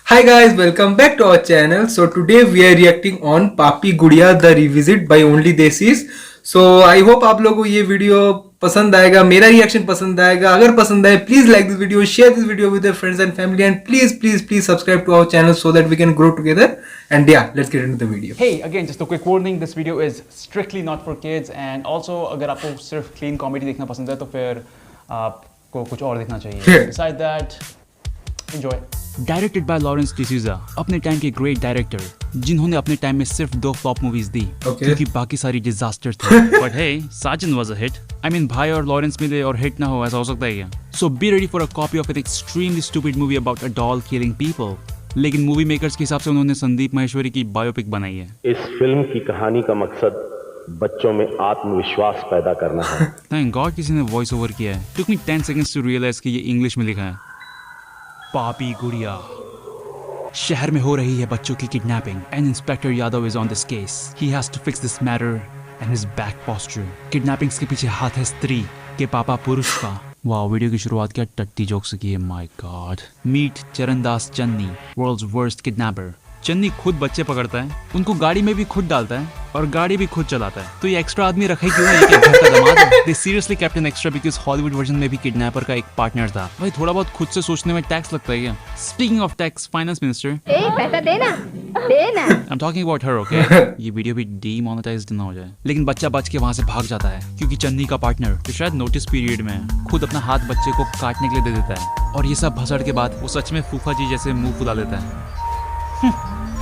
Hi guys, welcome back to our channel. So today we are reacting on Papi Gudiya the Revisit by Only Desis. So I hope आप लोगों को ये video पसंद आएगा, मेरा reaction पसंद आएगा. अगर पसंद आए please like this video, share this video with your friends and family and please subscribe to our channel so that we can grow together. And yeah, let's get into the video. Hey, again, just a quick warning, this video is strictly not for kids and also अगर आपको सिर्फ clean comedy देखना पसंद है तो फिर आपको कुछ और देखना चाहिए. Besides that, enjoy. Directed by Lawrence D'Souza, अपने टाइम के ग्रेट डायरेक्टर जिन्होंने अपने टाइम में सिर्फ 2 फ्लॉप मूवीज दी क्योंकि बाकी सारी डिजास्टर थे. But hey, Saajan was a hit. I mean भाई और लॉरेंस मिले और हिट ना हो, ऐसा हो सकता है क्या? So be ready for a copy of an extremely stupid movie about a doll killing people. लेकिन मूवी मेकर्स के हिसाब से उन्होंने संदीप माहेश्वरी की बायोपिक बनाई है. इस फिल्म की कहानी का मकसद बच्चों में आत्मविश्वास पैदा करना है. थैंक गॉड किसी ने वॉइस ओवर किया है. टुक मी 10 सेकंड्स टू रियलाइज कि ये इंग्लिश में लिखा है. पापी गुड़िया. शहर में हो रही है बच्चों की kidnapping and inspector Yadav is on this case. He has to fix this matter and his back posture. Kidnappings के पीछे हाथ है स्त्री के पापा पुरुष का. वाओ, वीडियो की शुरुआत क्या टट्टी जोक से की है. My god. Meet Charandas Channi, world's worst kidnapper. Channi खुद बच्चे पकड़ता है, उनको गाड़ी में भी खुद डालता है और गाड़ी भी खुद चलाता है. तो ये एक्स्ट्रा आदमी रखा ही क्यों है? एक घर का दामाद है. They seriously kept an extra because Hollywood version में भी किडनैपर का एक पार्टनर था. भाई थोड़ा बहुत खुद से सोचने में टैक्स लगता है क्या? Speaking of tax, finance minister, पैसा देना देना. I am talking about her, okay? ये वीडियो भी डीमोनेटाइज्ड ना हो जाए. लेकिन बच्चा बच के वहां से भाग जाता है क्योंकि चन्नी का पार्टनर, जो शायद नोटिस पीरियड में है, खुद अपना हाथ बच्चे को काटने के लिए दे देता है. और ये सब भसड़ के बाद वो सच में फूफा जी जैसे मुंह फुला लेता है.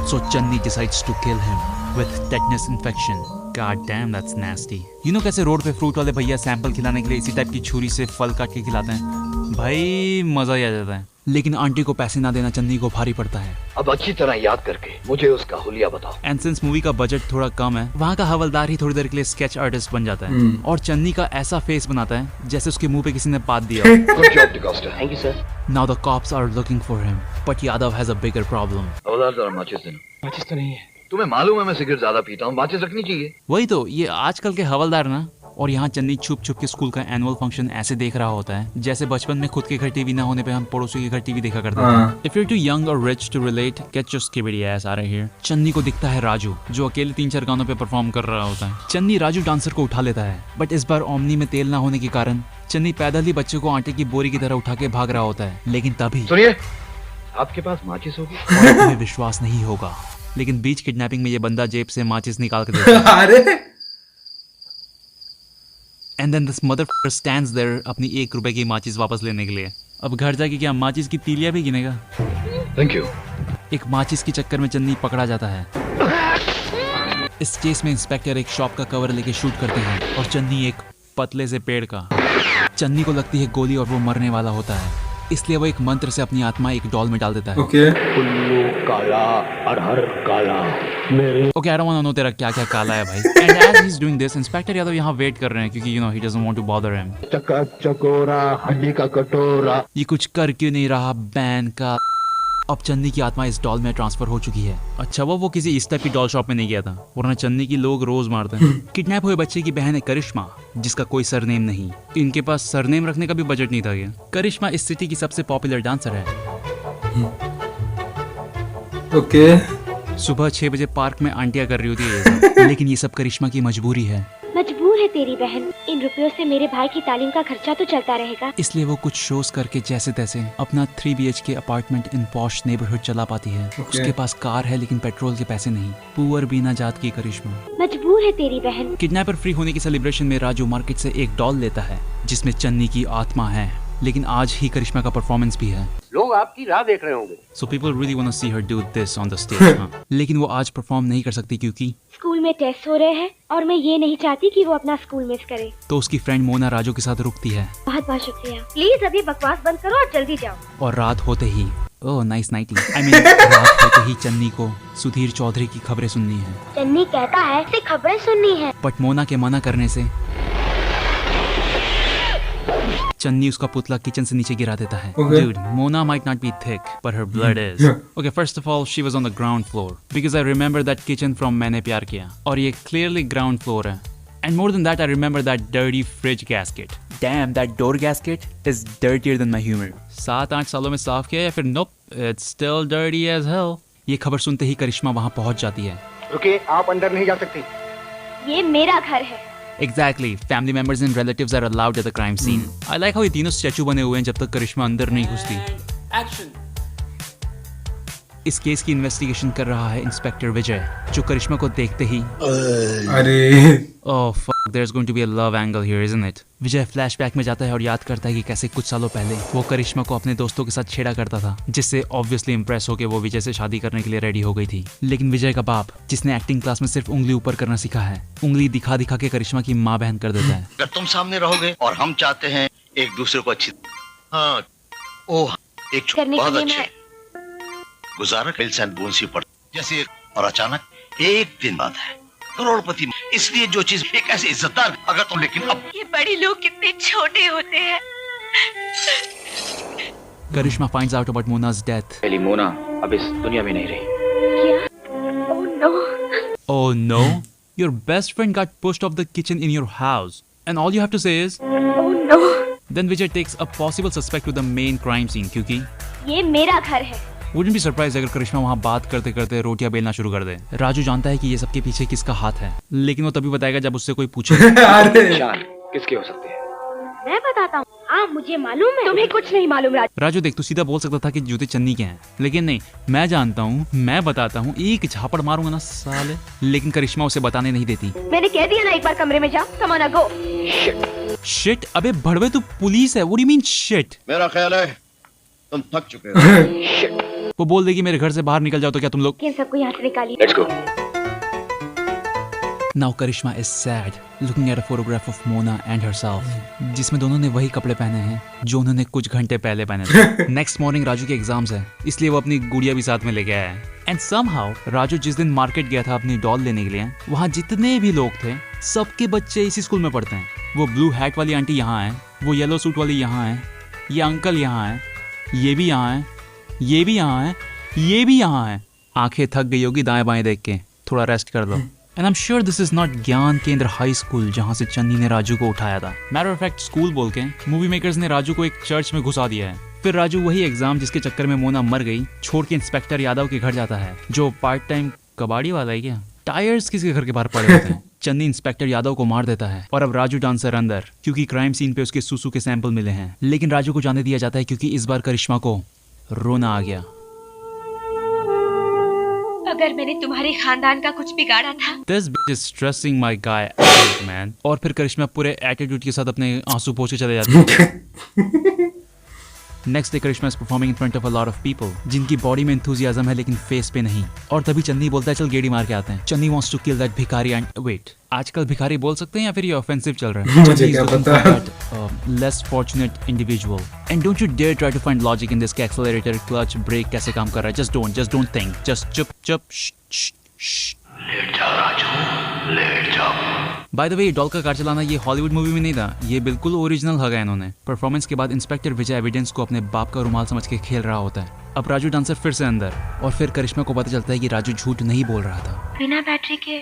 So Channi decides to kill him with tetanus infection. God damn, that's nasty. You know कैसे रोड पे फ्रूट वाले भैया सैंपल खिलाने के लिए इसी टाइप की छुरी से फल काट के खिलाते हैं? भाई मजा ही आ जाता है. लेकिन आंटी को पैसे ना देना चन्नी को भारी पड़ता है. अब अच्छी तरह याद करके मुझे उसका हुलिया बताओ. एंड सिंस मूवी का बजट थोड़ा कम है, वहाँ का हवलदार ही थोड़ी देर के लिए स्केच आर्टिस्ट बन जाता है और चन्नी का ऐसा फेस बनाता है जैसे उसके मुंह पे किसी ने पात दिया. Good job D'Costa. Thank you sir. Now the cops are looking for him, but Yadav has a bigger problem. हवलदार जरा माचिस देना. माचिस तो नहीं है. तुम्हें मालूम है मैं सिगरेट ज्यादा पीता हूँ, माचिस रखनी चाहिए. वही तो, ये आजकल के हवलदार ना. और यहाँ चन्नी छुप छुप के स्कूल का एनुअल फंक्शन ऐसे देख रहा होता है जैसे बचपन में खुद के घर टीवी ना होने पे हम पड़ोसी के घर टीवी देखा करते थे. If you're too young or rich to relate, get your skibidi ass out of here. Channi को दिखता है राजू, जो अकेले 3-4 गानों पे परफॉर्म कर रहा होता है. चन्नी राजू डांसर को उठा लेता है, बट इस बार ओमनी में तेल ना होने के कारण चन्नी पैदल ही बच्चे को आटे की बोरी की तरह उठा के भाग रहा होता है. लेकिन तभी सुनिए, आपके पास माचिस होगी? और तुम्हें विश्वास नहीं होगा, लेकिन बीच किडनैपिंग में ये बंदा जेब से माचिस निकाल के देता है. अरे and then this motherfucker stands there अपनी 1 रुपए की माचिस वापस लेने के लिए. अब घर जाके क्या माचिस की तीलियां भी गिनेगा? Thank you. एक माचिस के चक्कर में चन्नी पकड़ा जाता है. इस केस में इंस्पेक्टर एक शॉप का कवर लेके शूट करते हैं और चन्नी एक पतले से पेड़ का. चन्नी को लगती है गोली और वो मरने वाला होता है, इसलिए वो एक मंत्र से अपनी आत्मा एक डॉल में डाल देता है. ओके उल्लू काला, अरहर काला, मेरे okay, I don't want to know तेरा क्या क्या काला है भाई. And as he is doing this, inspector Yadav यहाँ वेट कर रहे हैं क्योंकि you know he doesn't want to bother him. चका चकोरा, हड्डी का कटोरा. ये कुछ कर क्यों नहीं रहा बैन का? अब चन्नी की आत्मा इस डॉल में ट्रांसफर हो चुकी है. अच्छा वो किसी इस टाइप की डॉल शॉप में नहीं गया था, वरना चन्नी की लोग रोज मारते हैं. किडनैप हुए बच्चे की बहन है करिश्मा, जिसका कोई सरनेम नहीं. इनके पास सरनेम रखने का भी बजट नहीं था क्या? करिश्मा इस सिटी की सबसे पॉपुलर डांसर है. ओके सुबह 6 बजे पार्क में आंटियां कर रही होती है ये सब. लेकिन ये सब करिश्मा की मजबूरी है. मजबूर है तेरी बहन. इन रुपयों से मेरे भाई की तालीम का खर्चा तो चलता रहेगा. इसलिए वो कुछ शोज करके जैसे तैसे अपना 3 BHK apartment in posh neighbourhood चला पाती है. उसके पास कार है लेकिन पेट्रोल के पैसे नहीं. पुअर बीना जात की करिश्मा. मजबूर है तेरी बहन. किडनैपर फ्री होने की सेलिब्रेशन में राजू मार्केट से एक डॉल लेता है जिसमें चन्नी की आत्मा है. लेकिन आज ही करिश्मा का परफॉर्मेंस भी है. लोग आपकी राह देख रहे होंगे. So people really want to see her do this on the stage. हाँ. लेकिन वो आज परफॉर्म नहीं कर सकती क्योंकि स्कूल में टेस्ट हो रहे हैं और मैं ये नहीं चाहती कि वो अपना स्कूल मिस करे. तो उसकी फ्रेंड मोना राजू के साथ रुकती है. बहुत बहुत शुक्रिया. प्लीज अभी बकवास बंद करो और जल्दी जाओ. और रात होते ही oh nice nighty, I mean रात होते ही चन्नी को सुधीर चौधरी की खबरें सुननी है. चन्नी कहता है कि खबरें सुननी है. बट मोना के मना करने से चन्नी उसका पुतला किचन से नीचे गिरा देता है. Dude, Mona might not be thick, but her blood is. Okay, first of all, she was on the ground floor because I remember that kitchen from मैंने प्यार किया. और ये clearly ground floor है. And more than that, I remember that dirty fridge gasket. Damn, that door gasket is dirtier than my humor. 7-8 सालों में साफ किया या फिर nope, It's still dirty as hell. ये खबर सुनते ही करिश्मा वहां पहुंच जाती है. रुकिए, आप अंदर नहीं जा सकती। ये मेरा घर है। Exactly. Family members and relatives are allowed at the crime scene. I like how ये तीनों स्टैचू बने हुए हैं जब तक करिश्मा अंदर नहीं घुसती. इस केस की इन्वेस्टिगेशन कर रहा है इंस्पेक्टर विजय, जो करिश्मा को देखते ही अरे Oh fuck, there's going to be a love angle here, isn't it? Vijay flashback में जाता है और याद करता है कि कैसे कुछ सालों पहले वो करिश्मा को अपने दोस्तों के साथ छेड़ा करता था, जिससे ऑब्वियसली इंप्रेस होकर वो विजय से शादी करने के लिए रेडी हो गई थी. लेकिन विजय का बाप, जिसने एक्टिंग क्लास में सिर्फ उंगली ऊपर करना सीखा है, उंगली दिखा दिखा के करिश्मा की माँ बहन कर देता है. अगर तुम सामने रहोगे और हम चाहते हैं एक दूसरे को अच्छी, हाँ, ओह, एक करने बहुत के लिए अच्छे गुजारा हिल्स एंड बोन्स ही पड़ जैसे, और अचानक एक दिन बाद है करोड़पति. इसलिए जो चीज एक ऐसे इज्जतदार, अगर तुम, लेकिन अब ये बड़े लोग कितने छोटे होते हैं। करिश्मा finds out about Mona's death. पहली मोना अब इस दुनिया में नहीं रही. क्या? Oh no. Oh no, your best friend got pushed off the kitchen in your house, and all you have to say is, oh no. then Vijay takes a possible suspect to the main crime scene. क्योंकि ये मेरा घर है। wouldn't be surprised अगर करिश्मा वहाँ बात करते करते रोटियां बेलना शुरू कर दे. राजू जानता है कि ये सबके पीछे किसका हाथ है, लेकिन वो तभी बताएगा जब उससे कोई पूछे. अरे निशान किसके हो सकते हैं? मैं बताता हूँ। हाँ, मुझे मालूम है। तुम्हें कुछ नहीं मालूम राज। राजू देख, तू सीधा बोल सकता था कि जूते चन्नी के हैं, लेकिन नहीं, मैं जानता हूँ, मैं बताता हूँ, एक झापड़ मारूंगा ना साले. लेकिन करिश्मा उसे बताने नहीं देती. मैंने कह दिया ना एक बार कमरे में जा। Come on go. शिट, अबे भड़वे, तू पुलिस है. What do you mean shit? मेरा ख्याल है तुम थक चुके हो. वो बोल देगी मेरे घर से बाहर निकल जाओ तो क्या तुम लोग. इन सबको यहाँ से निकालिए। Let's go. Now Karishma is sad, looking at a photograph of Mona and herself, जिसमें दोनों ने वही कपड़े पहने हैं जो उन्होंने कुछ घंटे पहले पहने थे. नेक्स्ट मॉर्निंग राजू के एग्जाम्स है, इसलिए वो अपनी गुड़िया भी साथ में लेके आया है. एंड somehow राजू जिस दिन मार्केट गया था अपनी डॉल लेने के लिए, वहाँ जितने भी लोग थे सबके बच्चे इसी स्कूल में पढ़ते हैं. वो ब्लू हैट वाली आंटी यहाँ है, वो येलो सूट वाली यहाँ है, ये अंकल यहाँ है, ये भी यहाँ है, ये भी यहाँ है, ये भी यहाँ है. आंखें थक गई होगी दाएं बाएं देख के, थोड़ा रेस्ट कर लो. And I am sure this is not ज्ञान केंद्र हाई स्कूल जहाँ से चन्नी ने राजू को उठाया था. मैटर ऑफ फैक्ट स्कूल बोल के मूवी मेकर्स ने राजू को एक चर्च में घुसा दिया है. फिर राजू वही एग्जाम जिसके चक्कर में मोना मर गई छोड़ के इंस्पेक्टर यादव के घर जाता है, जो पार्ट टाइम कबाड़ी वाला है. क्या टायर्स किसके घर के बाहर पड़े होते हैं. चन्नी इंस्पेक्टर यादव को मार देता है और अब राजू डांसर अंदर, क्योंकि क्राइम सीन पे उसके सुसु के सैंपल मिले हैं. लेकिन राजू को जाने दिया जाता है क्योंकि इस बार करिश्मा को रोना आ गया. अगर मैंने तुम्हारे खानदान का कुछ बिगाड़ा था। This bitch is stressing my guy out, man. और फिर करिश्मा पूरे एटीट्यूड के साथ अपने आंसू पोंछ के चले जाती है. Next day Karishma is performing in front of a lot of people, जिनकी बॉडी में एंथुसियाज्म है लेकिन फेस पे नहीं. और तभी चन्नी बोलता है चल गेड़ी मार के आते हैं. Channi wants to kill that भिखारी एंड वेट, आजकल भिखारी बोल सकते हैं या फिर ये ऑफेंसिव चल रहा है. मुझे क्या पता. Less fortunate individual. And don't you dare try to find logic in this कि एक्सेलरेटर, क्लच, ब्रेक कैसे काम कर रहा है. जस्ट डोंट थिंक, जस्ट चुप चुप. लेट जाओ राजू, लेट जाओ. बाय द वे, डॉल का कार चलाना ये हॉलीवुड मूवी में नहीं था, ये बिल्कुल ओरिजिनल हगा इन्होंने. परफॉर्मेंस के बाद इंस्पेक्टर विजय एविडेंस को अपने बाप का रुमाल समझ के खेल रहा होता है. अब राजू डांसर फिर से अंदर, और फिर करिश्मा को पता चलता है कि राजू झूठ नहीं बोल रहा था. बिना बैटरी के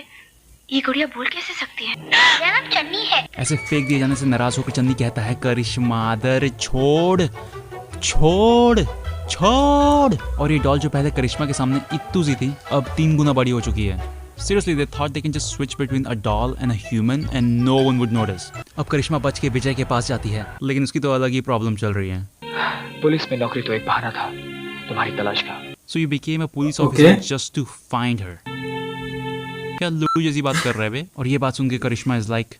ये गुड़िया बोल कैसे सकती है? मेरा नाम चन्नी है। ऐसे फेंक दिए जाने से नाराज होकर चन्नी कहता है करिश्मा दर छोड़ छोड़ छोड़. और ये डॉल जो पहले करिश्मा के सामने इत्तू सी थी, अब 3 गुना बड़ी हो चुकी है. Seriously, they thought they can just switch between a doll and a human and no one would notice. अब करिश्मा बच के विजय के पास जाती है, लेकिन उसकी तो अलग ही प्रॉब्लम चल रही है. पुलिस में नौकरी तो एक बहाना था तुम्हारी तलाश का. So you became a police officer just to find her. क्या लुल्लू जैसी बात कर रहे बे. और ये बात सुन के करिश्मा is like,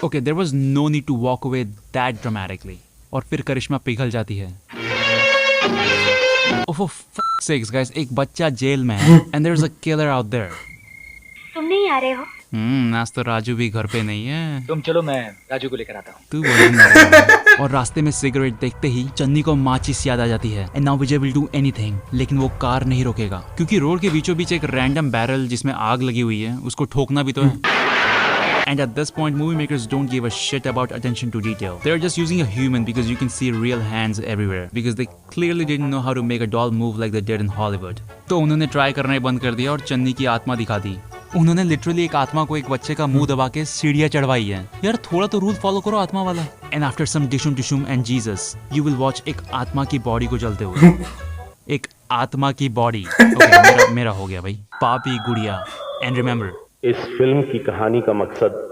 okay, there was no need to walk away that dramatically. और फिर करिश्मा पिघल जाती है. Oh, for fuck's sakes, guys, एक बच्चा जेल में है and there's a killer out there. तुम नहीं आ रहे हो? आज तो राजू भी घर पे नहीं है. तुम चलो, मैं राजू को लेकर आता हूँ. तू बोल. और रास्ते में सिगरेट देखते ही चन्नी को माचिस याद आ जाती है. And now Vijay will do anything, लेकिन वो कार नहीं रोकेगा क्योंकि रोड के बीचों बीच एक रैंडम बैरल जिसमें आग लगी हुई है, उसको ठोकना भी तो है. And at this point, movie makers don't give a shit about attention to detail. They're just using a human because you can see real hands everywhere. Because they clearly didn't know how to make a doll move like they did in Hollywood. तो उन्होंने try करना ही बंद कर दिया और चन्नी की आत्मा दिखा दी. उन्होंने लिटरली एक आत्मा को एक बच्चे का मुंह दबा के सीढ़ियां चढ़वाई है। यार थोड़ा तो रूल फॉलो करो आत्मा वाला। एंड आफ्टर सम डिशुम डिशुम and Jesus you will watch एक आत्मा की बॉडी को जलते हुए। एक आत्मा की बॉडी। ओके, मेरा हो गया भाई। पापी गुड़िया। एंड रिमेंबर, इस फिल्म की कहानी का मकसद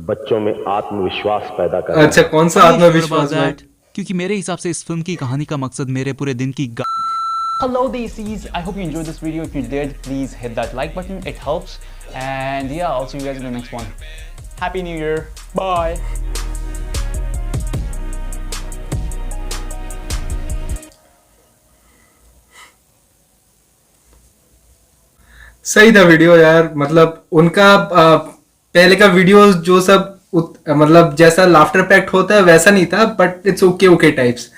बच्चों में आत्मविश्वास पैदा करना। अच्छा, कौन सा आत्मविश्वास है? क्योंकि मेरे हिसाब से इस फिल्म की कहानी का मकसद मेरे पूरे दिन की Hello Daisies, I hope you enjoyed this video. If you did, please hit that like button, it helps. And yeah, I'll see you guys in the next one. Happy New Year, bye! सही था video यार, मतलब उनका पहले का video जो सब मतलब जैसा लाफ्टर पैक्ट होता है वैसा नहीं था, बट इट्स ओके टाइप्स।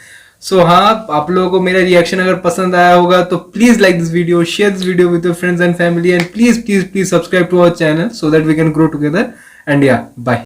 सो हाँ, आप लोगों को मेरा रिएक्शन अगर पसंद आया होगा तो please like this video, share this video with your friends and family, and please subscribe to our channel so that we can grow together. And yeah, bye.